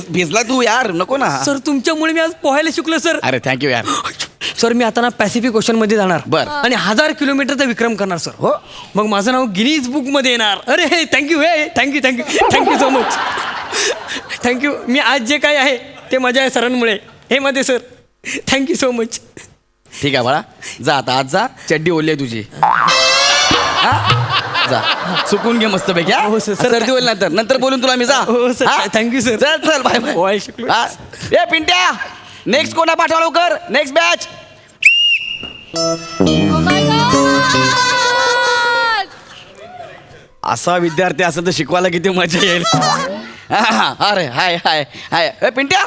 भिजला तू यार, नको ना. सर तुमच्यामुळे मी आज पोहायला शिकलो सर. अरे थँक्यू यार. सर मी आता ना पॅसिफिक ओशन मध्ये जाणार. बर. आणि 1000 किलोमीटरचा विक्रम करणार सर. हो. मग माझं नाव गिनीज बुक मध्ये येणार. अरे thank you thank you so much. Thank you. मी आज जे काय आहे ते माझ्या या सरांमुळे. हे मध्ये सर थँक्यू सो मच. ठीक आहे बाळा, जा आता. आज जा, चड्डी ओली आहे तुझी. हा? जा सुकून घे मस्त पैकी. हो, सर. सर्दी होईल नंतर बोलून तुला मी. जा. हो, सर. हा? Thank you, sir. चल बाय बाय. पोहायला शिकलो. हा. ए पिंट्या, नेक्स्ट कोणा पाठवा लवकर. Next batch. असा विद्यार्थी असं तर शिकवायला किती मजा येईल. अरे हाय हाय हाय. ए पिंट्या,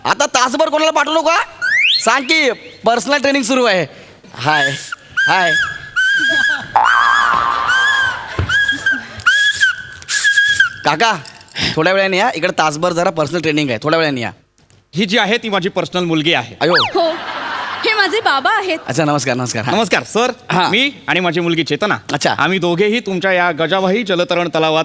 आता तासभर कोणाला पाठवू नका. सांग की पर्सनल ट्रेनिंग सुरू आहे. हाय हाय. काका थोड्या वेळाने या इकडे. तासभर जरा पर्सनल ट्रेनिंग आहे. थोड्या वेळाने या. ही जी आहे ती माझी पर्सनल मुलगी आहे. अयो. हो, हे माझे बाबा आहेत. अच्छा नमस्कार नमस्कार. हा. नमस्कार सर. हा. मी आणि माझी मुलगी चेतना. अच्छा. आम्ही दोघेही तुमच्या या गजाभाई जलतरण तलावात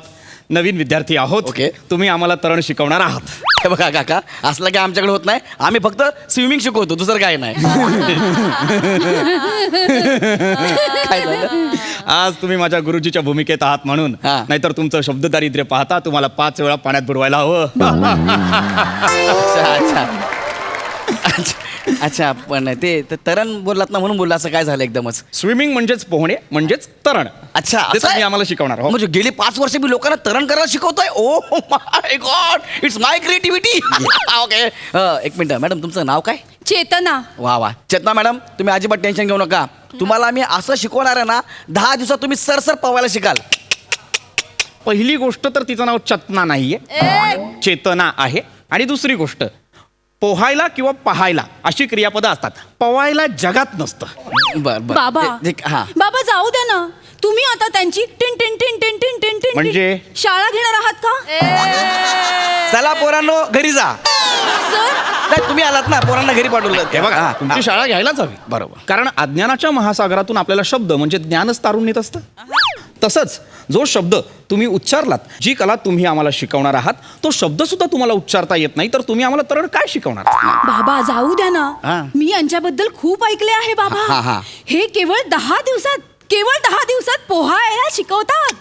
नवीन विद्यार्थी आहोत. ओके. तुम्ही आम्हाला तरण शिकवणार आहात. हे बघा काका, असलं काय आमच्याकडे होत नाही. आम्ही फक्त स्विमिंग शिकवतो, दुसरं काय नाही. काय झालं? आज तुम्ही माझ्या गुरुजीच्या भूमिकेत आहात म्हणून. हा. नाहीतर तुमचं शब्द दारिद्र्य पाहता तुम्हाला 5 वेळा पाण्यात बुडवायला हवं. अच्छा अच्छा अच्छा अच्छा. पण ते तरण बोललात ना म्हणून बोलला. असं काय झालं एकदमच? स्विमिंग म्हणजेच पोहणे म्हणजेच तरण. अच्छा ते असं तुम्ही आहे? आम्हाला शिकवणार. हो. म्हणजे गेली 5 वर्ष मी लोकांना तरण करायला शिकवतोय. Oh my god, it's my creativity. Okay. एक मिनिट मॅडम, तुमचं नाव काय? चेतना. वा वा. चेतना मॅडम, तुम्ही अजिबात टेन्शन घेऊ नका. तुम्हाला मी असं शिकवणार आहे ना, 10 दिवसात तुम्ही सरसर पवायला शिकाल. पहिली गोष्ट तर तिचं नाव चेतना नाहीये, चेतना आहे. आणि दुसरी गोष्ट, पोहायला किंवा पहायला अशी क्रियापदं असतात. पवायला जगात नसतं. बर बर. बाबा हा. बाबा जाऊ द्या ना. तुम्ही आता त्यांची tin tin tin tin tin tin tin म्हणजे? शाळा घेणार आहात का? चला पोरांनो घरी जा. सर नाही, तुम्ही आलात ना, पोरांना घरी पाठवलं. हे बघा, हा, तुमची शाळा घ्यायलाच हवी. बरोबर. कारण अज्ञानाच्या महासागरातून आपल्याला शब्द म्हणजे ज्ञानच तारून नेत असतं. तसंच जो शब्द तुम्ही उच्चारलात, जी कला तुम्ही आम्हाला शिकवणार आहात, तो शब्द सुद्धा तुम्हाला उच्चारता येत नाही, तर तुम्ही आम्हाला तरण काय शिकवणार? बाबा जाऊ द्या हा. ना. मी यांच्याबद्दल खूप ऐकले आहे हा, बाबा. हा. हे केवळ 10 दिवसात पोहायला शिकवतात.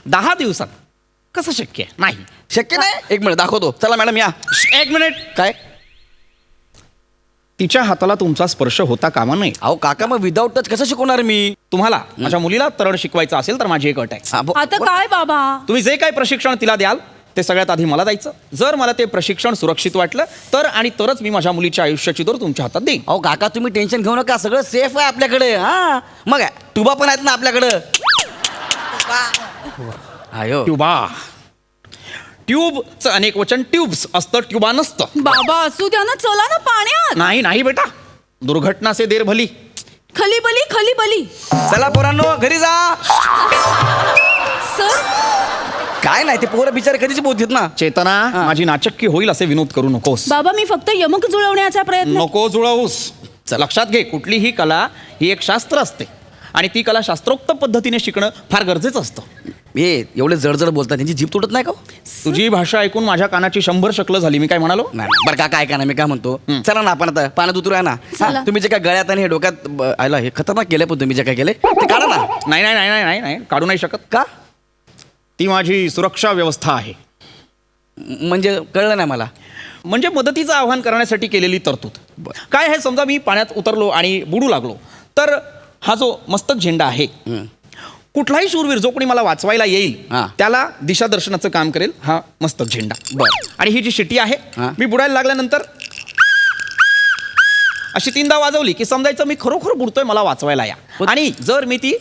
10 दिवसात कसं शक्य आहे? नाही. शक्य नाही. एक मिनिट दाखवतो. चला मॅडम या. 1 मिनिट. काय? तिच्या हाताला तुमचा स्पर्श होता कामा नये. अहो काका, मग विदाऊट टच कसं शिकवणार मी? तुम्हाला माझ्या मुलीला तरण शिकवायचं असेल तर माझी एक अट आहे. हा, आता काय बाबा? तुम्ही जे काही प्रशिक्षण तिला द्याल ते सगळ्यात आधी मला द्यायचं. जर मला ते प्रशिक्षण सुरक्षित वाटलं तर आणि तरच मी माझ्या मुलीच्या आयुष्याची दोर तुमच्या हातात देईन. अहो काका, तुम्ही टेन्शन घेऊ नका. सगळं सेफ आहे आपल्याकडे. हा मग टुबा पण आहेत ना आपल्याकडं. आयो. ट्युबा. ट्यूबचं अनेक वचन ट्यूब्स असतं, ट्युबा नसतं. बाबा असू द्या ना. चला ना पाण्यात. नाही नाही बेटा, दुर्घटना से देर भली. खली बली. चला पोरांनो घरी जा. सर काय नाही, ते पोरं बिचारे कधीच बोलतात ना. चेतना, माझी नाचक्की होईल असे विनोद करू नकोस. बाबा मी फक्त यमक जुळवण्याचा प्रयत्न. नको जुळवूस. लक्षात घे, कुठलीही कला ही एक शास्त्र असते आणि ती कला शास्त्रोक्त पद्धतीने शिकणं फार गरजेचं असतं. हे एवढे जड बोलतात, त्यांची जीभ तुटत नाही का? तुझी भाषा ऐकून माझ्या कानाची 100 शकलं झाली. मी काय म्हणालो? नाही बरं काका, ऐका ना, मी काय म्हणतो. चला ना आपण आता पाण्यात उतरूया ना. चला. तुम्ही जे काय गळ्यात आणि हे डोक्यात आयला हे खतरनाक केलं, पण तुम्ही जे काय केले ते काढा ना. नाही नाही नाही नाही नाही, काढू नाही शकत. का? ती माझी सुरक्षा व्यवस्था आहे. म्हणजे कळलं नाही मला. म्हणजे मदतीचं आव्हान करण्यासाठी केलेली तरतूद. काय आहे, समजा मी पाण्यात उतरलो आणि बुडू लागलो तर हा जो मस्तक झेंडा आहे, कुठलाही शूरवीर जो कोणी मला वाचवायला येईल हा. त्याला दिशादर्शनाचं काम करेल हा मस्तक झेंडा. बरं. आणि ही जी शिटी आहे, हा. मी बुडायला लागल्यानंतर अशी 3दा वाजवली की समजायचं मी खरोखर बुडतोय, मला वाचवायला या. आणि जर मी ती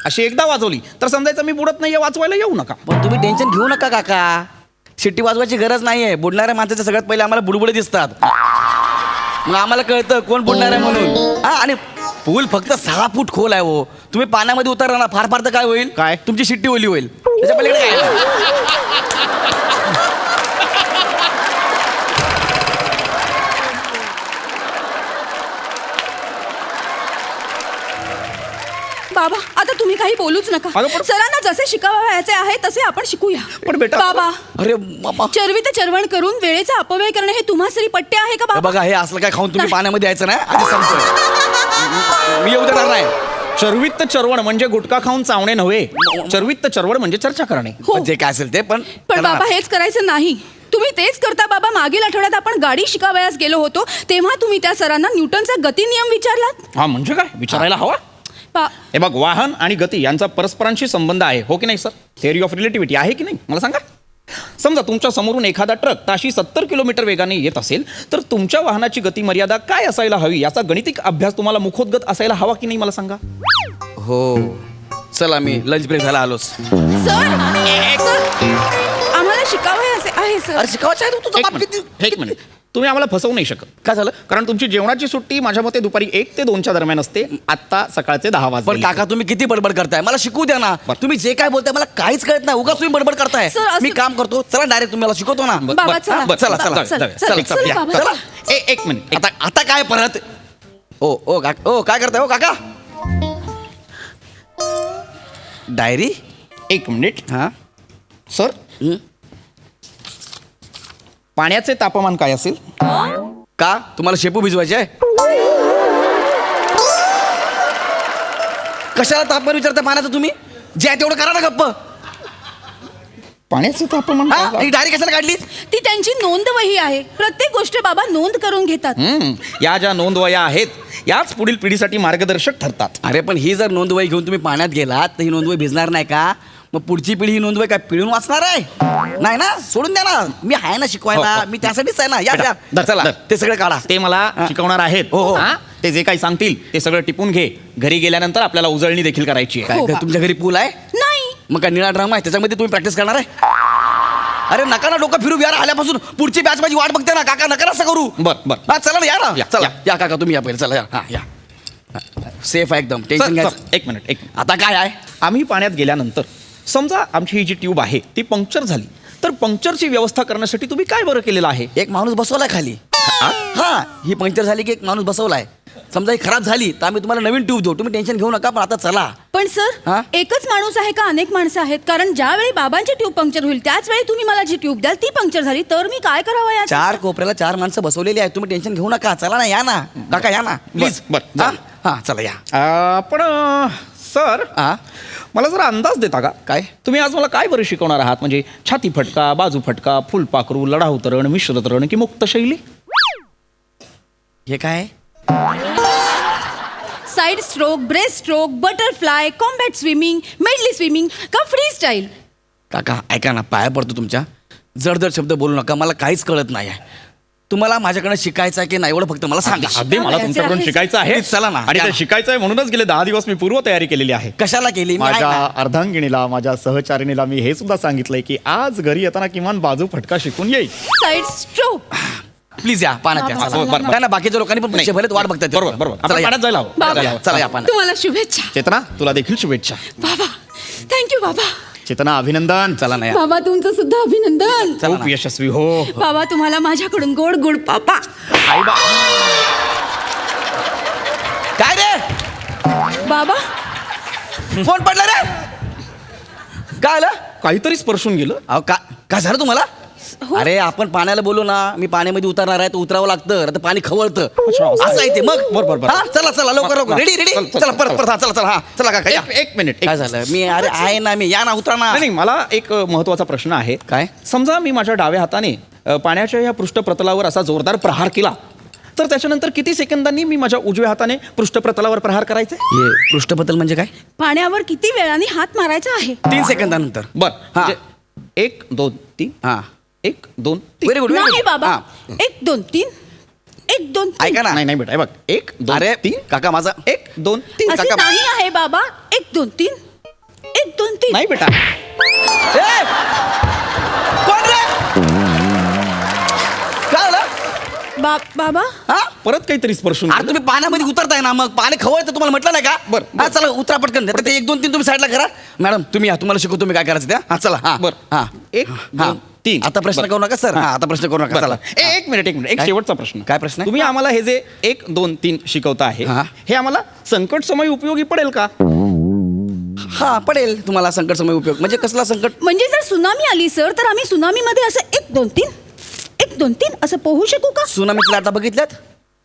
अशी एकदा वाजवली तर समजायचं मी बुडत नाहीये, वाचवायला येऊ नका. पण तुम्ही टेन्शन घेऊ नका काका. शिट्टी वाजवायची गरज नाहीये. बुडणाऱ्या माणसाच्या सगळ्यात पहिले आम्हाला बुडबुडे दिसतात. मग आम्हाला कळतं कोण बुडणार आहे म्हणून. हा, आणि पूल फक्त 6 फूट खोल आहे. हो, तुम्ही पाण्यामध्ये उतरला ना, फार फार तर काय होईल? काय? तुमची शिट्टी ओली होईल. त्याच्या पलीकडे काय नाही. बाबा आता तुम्ही काही बोलूच नका. अगं, पण- सरांना जसे शिकवायचे आहे तसे आपण शिकूया. पण बेटा- बाबा अरे बाबा चरवी ते चरवण करून वेळेचा अपव्यय करणे हे तुम्हा तरी पट्टे आहे का हे बाबा? बघा हे असलं काय खाऊन तुम्ही नाही. पाण्यामध्ये यायचं नाही आधी सांगतोय मी येऊ देणार नाही. चरवित्त चरवण म्हणजे गुटखा खाऊन चावणे नव्हे. चरवित्त चरवण म्हणजे चर्चा करणे. हो. जे काय असेल ते पण पण करा. बाबा हेच करायचं नाही. तुम्ही तेच करता बाबा. मागील आठवड्यात आपण गाडी शिकावयास गेलो होतो तेव्हा तुम्ही त्या सरांना न्यूटनचा गती नियम विचारलात. हा म्हणजे काय विचारायला हवा. हे बघ वाहन आणि गती यांचा परस्परांशी संबंध आहे हो की नाही सर. थिअरी ऑफ रिलेटिव्हिटी आहे की नाही मला सांगा. समजा तुमच्या समोरून एखादा ट्रक ताशी 70 किलोमीटर वेगाने येत असेल तर तुमच्या वाहनाची गती मर्यादा काय असायला हवी याचा गणितिक अभ्यास तुम्हाला मुखोद्गत असायला हवा की नाही मला सांगा. हो चला मी लंच ब्रेक झाला आलोच. सर आम्हाला शिकावयाचे आहे सर. अरे शिकावायचं आहे तुझा बाप किती एक मिनिट तुम्ही आम्हाला फसवू नाही शकत. काय झालं कारण तुमची जेवणाची सुट्टी माझ्या मते दुपारी 1 ते 2च्या दरम्यान असते. आत्ता सकाळचे 10 वाजता. पण काका तुम्ही किती बडबड करताय मला शिकू द्या ना. तुम्ही जे काय बोलताय मला काहीच कळत नाही उगाच तुम्ही बडबड करताय. सर, असं- मी काम करतो चला डायरेक्ट तुम्हाला शिकवतो ना. बाबा, चला. चला चला चला, चला चला, या, बाबा, चला. एक मिनिट आता आता काय परत ओ काय करताय हो काका डायरी. एक मिनिट हा सर हं? पाण्याचे तापमान काय असेल. का तुम्हाला शेपू भिजवायचे आहे कशाला तापमान विचारता पाण्याचं तुम्ही जे आहे तेवढं करा ना गप्प. पाण्याचे तापमान हा काय? ही डायरी कशाला काढली ती त्यांची नोंदवही आहे. प्रत्येक गोष्ट बाबा नोंद करून घेतात. या ज्या नोंदवया आहेत याच पुढील पिढीसाठी मार्गदर्शक ठरतात. अरे पण ही जर नोंदवही घेऊन तुम्ही पाण्यात गेलात तर ही नोंदवही भिजणार नाही का. मग पुढची पिढी ही नोंदवही काय पिळून वाचणार आहे नाही ना. सोडून द्या ना मी आहे ना शिकवायला. हो, हो. मी त्यासाठीच आहे ना. या बेटा, या. धर, चला धर. ते सगळे काढा. ते मला हा. शिकवणार आहेत. हो, हो. हा? ते जे काही सांगतील ते सगळं टिपून घे. घरी गेल्यानंतर आपल्याला उजळणी देखील करायची आहे. काय हो काय का? तुमच्या घरी पूल आहे नाही मग काय निळा ड्रामा आहे त्याच्यामध्ये तुम्ही प्रॅक्टिस करणार आहे. अरे नका ना डोकं फिरू यार आल्यापासून पुढची बॅच माझी वाट बघते ना काका नका असं करू. बर. हा चला ना या ना या, चला या. या काका तुम्ही या पहिले चला या हा या सेफ आहे एकदम सर, टेन्शन सर, घ्यायचं. एक मिनिट आता काय आहे आम्ही पाण्यात गेल्यानंतर समजा आमची ही जी ट्यूब आहे ती पंक्चर झाली तर पंक्चरची व्यवस्था करण्यासाठी तुम्ही काय बरं केलेलं आहे. एक माणूस बसवलाय खाली. हा ही पंक्चर झाली की एक माणूस बसवलाय. समजा ही खराब झाली तर आम्ही तुम्हाला नवीन ट्यूब देऊ. तुम्ही टेन्शन घेऊ नका पण आता चला. पण सर हा? एकच माणूस आहे का अनेक माणसं आहेत. कारण ज्यावेळी बाबांची ट्यूब पंक्चर होईल त्याच वेळी तुम्ही मला जी ट्यूब द्याल ती पंक्चर झाली तर मी काय करावं याचं? 4 कोपऱ्याला 4 माणसं बसवलेली आहेत. तुम्ही टेन्शन घेऊ नका. चला ना या ना काका या ना प्लीज. बर, हा हा चला या. पण सर हा मला जरा अंदाज देता का काय? तुम्ही आज मला काय बरं शिकवणार आहात. म्हणजे छाती फटका बाजू फटका फुलपाखरू लढाऊ तरण मिश्र तरण की मुक्त शैली. हे काय side stroke breast stroke butterfly combat swimming medley swimming का फ्री स्टाईल. काका ऐका ना पाया पडतो तुमच्या. जड शब्द बोलू नका मला काहीच कळत नाही आहे. तुम्हाला माझ्याकडे शिकायचं आहे की नाही एवढं फक्त मला सांगा. अगदी मला तुमच्याकडून आहे. शिकायचं आहे. चला ना, आणि या ते ना. शिकायचं आहे म्हणूनच गेले 10 दिवस मी पूर्व तयारी केलेली आहे. कशाला केली मी आहे माझ्या ना. अर्धांगिणीला माझ्या सहचारिणीला मी हे सुद्धा सांगितलंय की आज घरी येताना किमान बाजू फटका शिकून येईल. साइड स्ट्रोक प्लीज या पाण्यात या. बाबा, चला. बरं, बरं. नाही ना बाकीच्या लोकांनी पण पैसे भरलेत वाट बघतात. बरोबर बरोबर चला आपण या. पाण्यात जायला हवं. बाबा. जायला हवं. चला या पाण्यात. तुम्हाला शुभेच्छा. चेतना तुला देखील शुभेच्छा. बाबा थँक्यू बाबा. चेतना अभिनंदन. चला ना या. बाबा तुमचं सुद्धा अभिनंदन. चला खूप ना. यशस्वी हो. बाबा तुम्हाला माझ्याकडून गोड गोड पापा. आई बा काय रे बाबा फोन पडला रे काय आलं काहीतरी स्पर्शून गेलं. अहो काय झालं तुम्हाला. हो. अरे आपण पाण्याला बोलू ना मी पाण्यामध्ये उतरणार आहे तर उतरावं लागतं आता पाणी खवळतं अच्छा, असं आहे ते मग बरोबर, बरोबर. हा, चला चला लवकर लवकर रेडी रेडी चल, चल, चला चल, परत चल. परत हा चला चला हा चला काका या. एक मिनिट काय झालं मी अरे आहे ना मी या ना उतरा ना. नाही मला एक महत्वाचा प्रश्न आहे. काय? समजा मी माझ्या डाव्या हाताने पाण्याच्या या पृष्ठप्रतलावर असा जोरदार प्रहार केला तर त्याच्यानंतर किती सेकंदांनी मी माझ्या उजव्या हाताने पृष्ठप्रतलावर प्रहार करायचे. हे पृष्ठबद्दल म्हणजे काय पाण्यावर किती वेळाने हात मारायचा आहे. 3 सेकंदानंतर बर हा. 1 2 3 हा 1 2 3. व्हेरी गुड नाही बाबा 1 2 3 1 2 3. ऐका ना नाही नाही बेटा हे बघ 1 2 अरे 3 काका माझा 1 2 3. असे नाही आहे बाबा 1 2 3 1 2 3. नाही बेटा ए! कोण रे काय आलं बाबा हा परत काहीतरी स्पर्शून अरे गेलं. तुम्ही पाण्यामध्ये उतरताय ना मग पाणी खवळतं तुम्हाला म्हटलं नाही का बरं, हा चला उतरा पटकन ते 1 2 3 तुम्ही साईडला करा मॅडम तुम्ही या तुम्हाला शिकवतो तुम्ही काय करायचं त्या हा चला हा बरं. हा 1 हा 2 3. आता प्रश्न करू नका सर हा आता प्रश्न करू नका चला एक मिनिट एक काय? शेवटचा प्रश्न. काय प्रश्न आहे? तुम्ही आम्हाला हे जे 1 2 3 शिकवता आहे हा. हे आम्हाला संकट समय उपयोगी पडेल का. हा पडेल तुम्हाला संकट समय उपयोग. म्हणजे कसला संकट? म्हणजे जर सुनामी आली सर तर आम्ही सुनामी मध्ये असं 1 2 3 1 2 3 असं पोहू शकू का? सुनामीची लाटा बघितल्यात?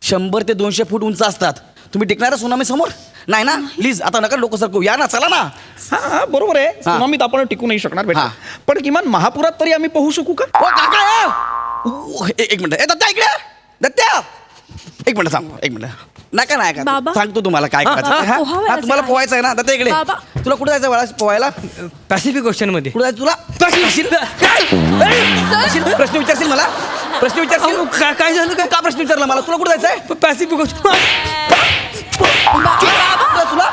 100 ते 200 फूट उंच असतात. तुम्ही टिकणार सुनामी समोर? नाही ना. प्लीज आता नका लोक सरकू, या ना, चला ना. हा बरोबर आहे. सुनामीत आपण टिकू नाही शकणार बेटा. हा. पण किमान महापुरात तरी आम्ही पोहू शकू का? ओ काका एक मिनिट. ए दत्त्या इकडे. दत्त्या एक मिनिट थांब, एक मिनिट. नका नाही का बाबा. सांगतो तुम्हाला काय करायचं ते, हा? पोहावयाचं हा, तुम्हाला आहे. पोहायचं आहे ना. दत्त्या इकडे. बाबा. तुला कुठे जायचं बाळा पोहायला? पॅसिफिक ओशन मध्ये. कुठे जायचं तुला? प्रश्न विचारशील मला? प्रश्न विचारशील? काय झालं काय? का प्रश्न विचारला मला? तुला कुठे जायचंय? Pacific ocean. तुला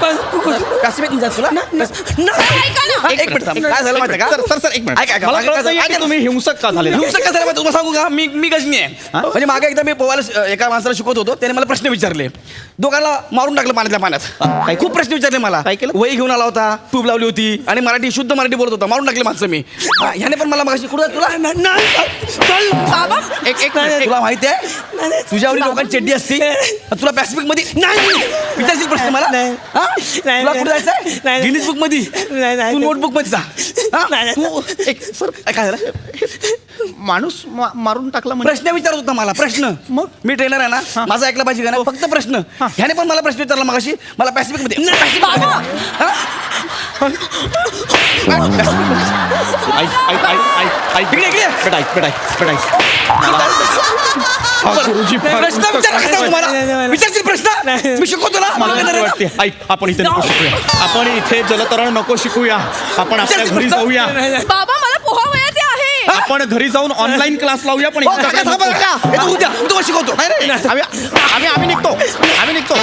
पॅसिफिक ओशन. काश्मीर जायचं तुला? ऐका ना. हा, एक मिनिट थांब. काय झालं माहिती का? सर एक मिनिट. ऐका, ऐका, मला ऐका, कळत नाहीये ऐका. की तुम्ही हिंसक का झाले. हिंसक कसं झालं माहिती तुम्हाला सांगू का? मी गजनी आहे. म्हणजे मागे एकदा मी पोहायला एका माणसाला शिकवत होतो. त्याने मला प्रश्न विचारले. दोघांना मारून टाकलं पाण्यातल्या पाण्यात. खूप प्रश्न विचारले मला. काय केलं? वही घेऊन आला होता, ट्यूब लावली होती आणि मराठी शुद्ध मराठी बोलत होता. मारून टाकले माणसं मी. ह्याने पण मला मागाशी कुठं तुला बाबा एक तुला माहिती आहे तुझ्यावरी लोकांची चड्डी असती. तुला पॅसिफिक मध्ये विचारशील प्रश्न मला? हा? तुला कुठे जायचंय? गिनीज बुक मध्ये. तू नोटबुक मध्ये जा. हा? तू एक सर काय झालं? माणूस मारून टाकला म्हणजे प्रश्न विचारत होता मला. प्रश्न. मग? मी ट्रेनर आहे ना, माझा ऐकला पाहिजे का नाही? फक्त प्रश्न. ह्याने पण मला प्रश्न विचारला मगाशी. मला पॅसिफिक मध्ये इकडे इकडे गुरुजी, प्रश्न विचारला कसा तुम्हाला? विचारशील प्रश्न? मी शिकवतो ना. मला नाही वाटते. ऐक, आपण इथे नको शिकूया. आपण इथे जलतरण नको शिकूया. आपण आपल्या घरी जाऊया. बाबा मला पोहावयाचे आहे. आपण घरी जाऊन ऑनलाईन क्लास लावूया. पण हो, इथं काका, काय थांबा, नको. काका. हे तू उद्या, मी तुम्हाला शिकवतो. नाही, आम्ही निघतो.